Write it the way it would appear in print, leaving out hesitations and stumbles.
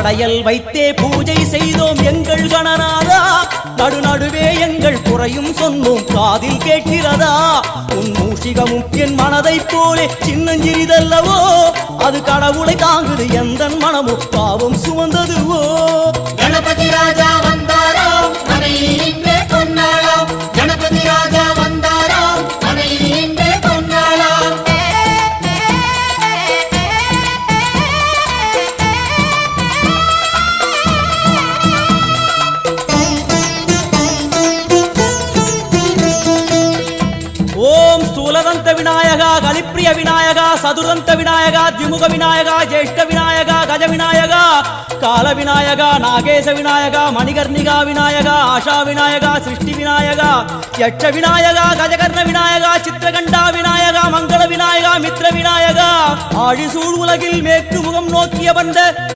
படையல் வைத்தே பூஜை செய்தோம் எங்கள் கணநாதா. நடுநடுவே எங்கள் குறையும் சொன்னோம் காதில் கேட்கிறதா. உன் மூஷிகமும் என் மனதை போலே சின்னஞ்சிறிதல்லவோ, அது கடவுளை தாங்குது எந்த மனமோ பாவம் சுமந்ததுவோ. கணபதி ராஜா வந்தாரோ மனையில் இன்றே பொன்னாளாம். கணபதி ராஜா வந்தாரோ மனையில் இன்றே பொன்னாளாம். ஓம் ஸ்தூலதந்த விநாயகா, கலிப்பிரிய விநாயகா, சதுரந்த விநாயகா, திமுக விநாயகா, ஜேஷ்ட விநாயகா, கஜ விநாயகா, கால விநாயகா, நாகேச விநாயகா, மணிகர்ணிகா விநாயகா, ஆஷா விநாயகா, சிருஷ்டி விநாயகா, யட்ச விநாயகா, கஜகர்ண விநாயகா, சித்திரகண்டா விநாயகா, மங்கள விநாயகா, மித்ர விநாயகா, ஆழிசூழ் உலகில் மேற்கு முகம் நோக்கிய வந்த